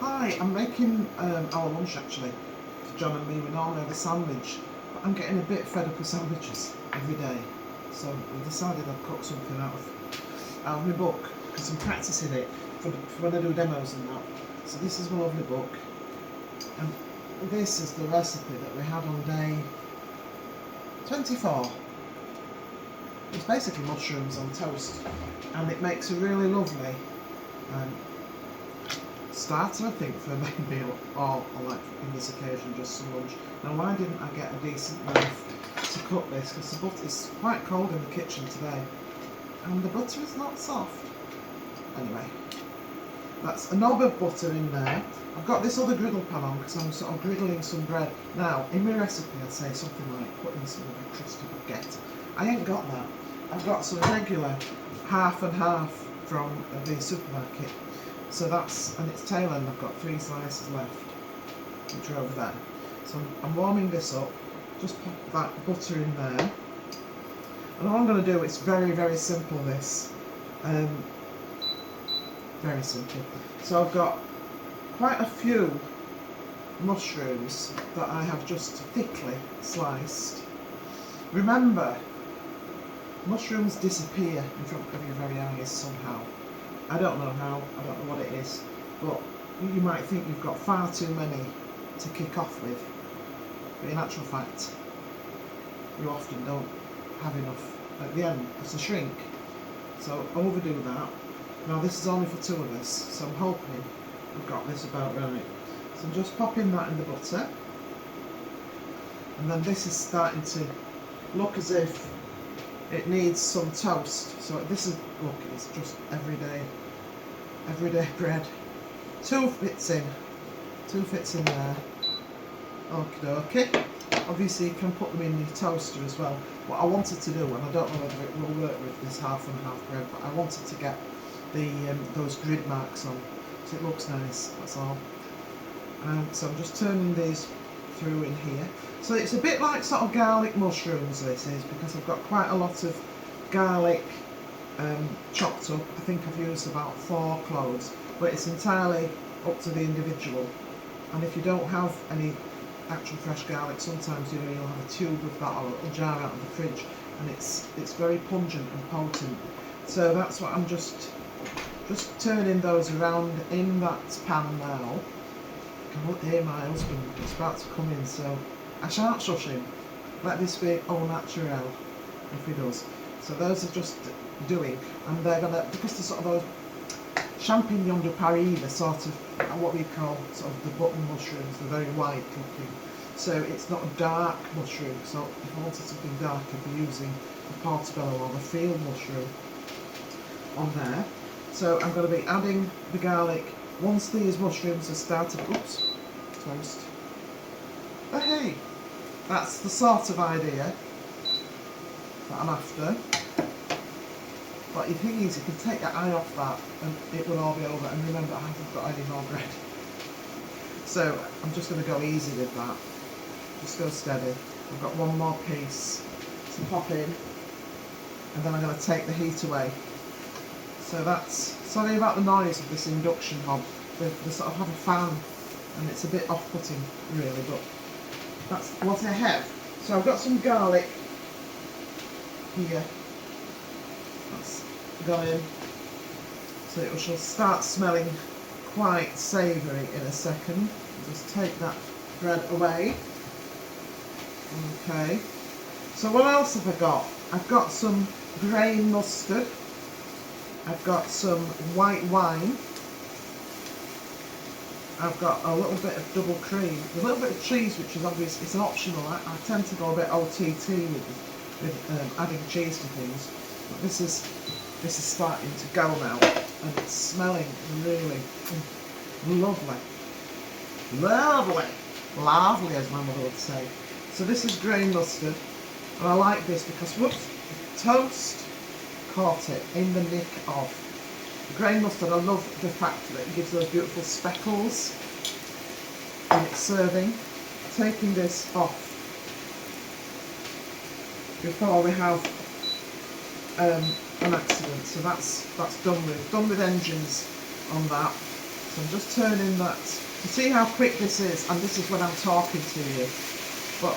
Hi, I'm making our lunch actually for John and me. We normally have a sandwich, but I'm getting a bit fed up with sandwiches every day. So we decided I'd cook something out of my book because I'm practicing it for when I do demos and that. So this is my lovely book, and this is the recipe that we had on day 24. It's basically mushrooms on toast, and it makes a really lovely um, starter, I think, for a main meal, or like in this occasion just some lunch. Now, why didn't I get a decent knife to cook this? Because the butter is quite cold in the kitchen today, and the butter is not soft. Anyway, that's a knob of butter in there. I've got this other griddle pan on because I'm sort of griddling some bread. Now, in my recipe, I'd say something like putting some of a crusty baguette. I ain't got that. I've got some regular half and half from the supermarket. So that's, and it's tail end, I've got 3 slices left, which are over there. So I'm warming this up, just pop that butter in there. And all I'm going to do, it's very, very simple this. Very simple. So I've got quite a few mushrooms that I have just thickly sliced. Remember, mushrooms disappear in front of your very eyes somehow. I don't know how, I don't know what it is, but you might think you've got far too many to kick off with, but in actual fact, you often don't have enough at the end, because they shrink. So overdo that. Now this is only for 2 of us, so I'm hoping I've got this about right. So I'm just popping that in the butter, and then this is starting to look as if it needs some toast. So this is, look, it's just everyday bread. 2 fits in there. Okie dokie. Obviously you can put them in your toaster as well. What I wanted to do, and I don't know whether it will work with this half and half bread, but I wanted to get the those grid marks on, so it looks nice, that's all. So I'm just turning these through in here. So it's a bit like sort of garlic mushrooms, this is, because I've got quite a lot of garlic chopped up. I think I've used about 4 cloves, but it's entirely up to the individual. And if you don't have any actual fresh garlic, sometimes you'll have a tube of that or a little jar out of the fridge, and it's very pungent and potent. So that's what I'm just turning those around in that pan now. I can hear my husband, he's about to come in, so I shan't shush him. Let this be au naturel, if he does. So those are just doing, and they're gonna, because they're sort of those champignon de Paris, they're sort of what we call sort of the button mushrooms, they're very white looking. So it's not a dark mushroom, so if I wanted something dark I'd be using the portobello or the field mushroom on there. So I'm going to be adding the garlic once these mushrooms have started, oops, toast. Oh hey, that's the sort of idea that I'm after. But the thing is, you can take your eye off that and it will all be over. And remember, I haven't got any more bread. So I'm just going to go easy with that. Just go steady. I've got one more piece to pop in, and then I'm going to take the heat away. So that's, sorry about the noise of this induction hob. They sort of have a fan, and it's a bit off-putting really, but that's what I have. So I've got some garlic here. That's gone in. So it shall start smelling quite savoury in a second. Just take that bread away. Okay. So what else have I got? I've got some grain mustard. I've got some white wine. I've got a little bit of double cream, a little bit of cheese, which is obvious, it's optional. I tend to go a bit OTT with adding cheese to things, but this is starting to go now, and it's smelling really lovely, lovely as my mother would say. So this is grain mustard, and I like this because whoops, toast caught it in the nick of. Grain mustard, I love the fact that it gives those beautiful speckles when it's serving. Taking this off before we have an accident, so that's done with engines on that. So I'm just turning that. You see how quick this is, and this is when I'm talking to you. But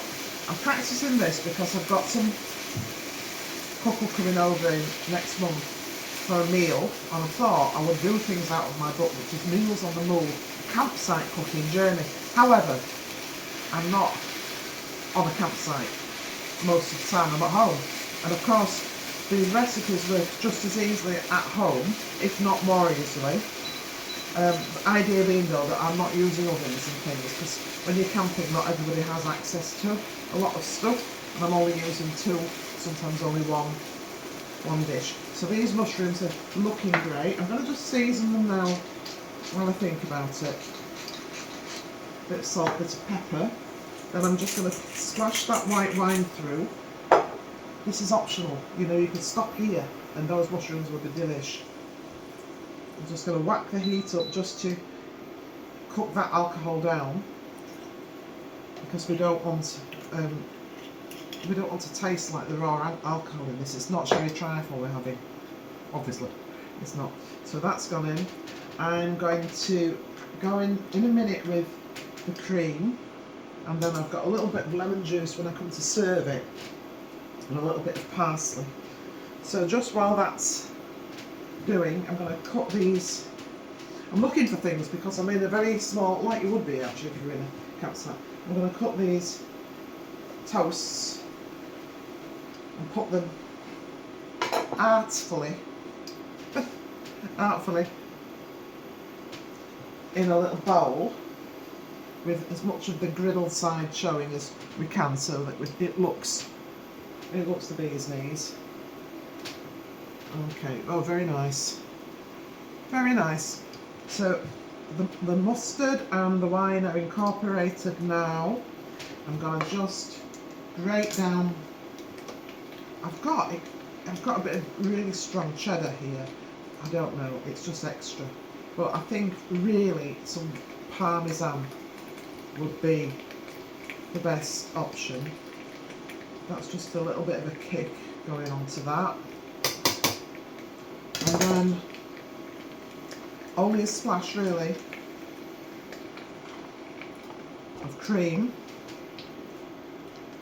I'm practicing this because I've got some couple coming over in next month for a meal, and I thought I would do things out of my book, which is Meals on the Move, campsite cooking journey. However, I'm not on a campsite most of the time, I'm at home. And of course, the recipes work just as easily at home, if not more easily. The idea being though that I'm not using ovens and things, because when you're camping not everybody has access to a lot of stuff, and I'm only using 2, sometimes only one dish. So these mushrooms are looking great. I'm going to just season them now while I think about it. Bit of salt, bit of pepper. Then I'm just going to splash that white wine through. This is optional, you know, you can stop here and those mushrooms will be delish. I'm just going to whack the heat up just to cook that alcohol down, because we don't want to taste like the raw alcohol in this. It's not sherry trifle we're having, obviously, it's not. So that's gone in. I'm going to go in a minute with the cream, and then I've got a little bit of lemon juice when I come to serve it, and a little bit of parsley. So just while that's doing, I'm going to cut these. I'm looking for things because I'm in a very small, like you would be actually if you're in a campsite. I'm going to cut these toasts and put them artfully in a little bowl with as much of the griddle side showing as we can, so that it looks the bee's knees. Okay, oh, very nice. Very nice. So the mustard and the wine are incorporated now. I'm going to just grate down. I've got a bit of really strong cheddar here. I don't know, it's just extra. But I think really some Parmesan would be the best option. That's just a little bit of a kick going on to that. And then only a splash really of cream.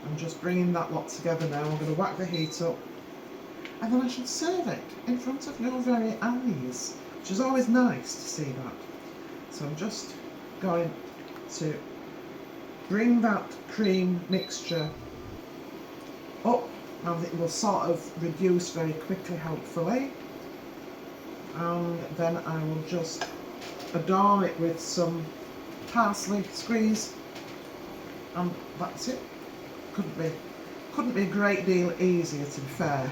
I'm just bringing that lot together now. I'm going to whack the heat up, and then I shall serve it in front of your very eyes, which is always nice to see that. So I'm just going to bring that cream mixture up, and it will sort of reduce very quickly, hopefully. And then I will just adorn it with some parsley squeeze, and that's it. Couldn't be a great deal easier, to be fair.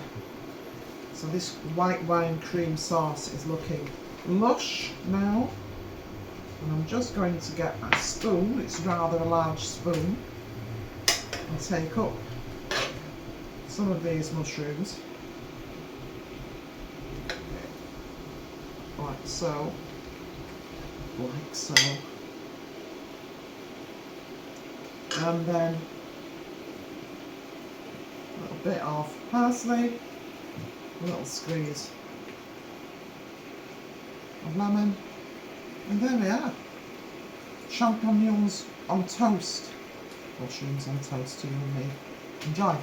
So this white wine cream sauce is looking lush now, and I'm just going to get a spoon. It's rather a large spoon, and take up some of these mushrooms. Like so, and then a little bit of parsley, a little squeeze of lemon, and there we are. Champignons on toast, mushrooms on toast to you and me. Enjoy.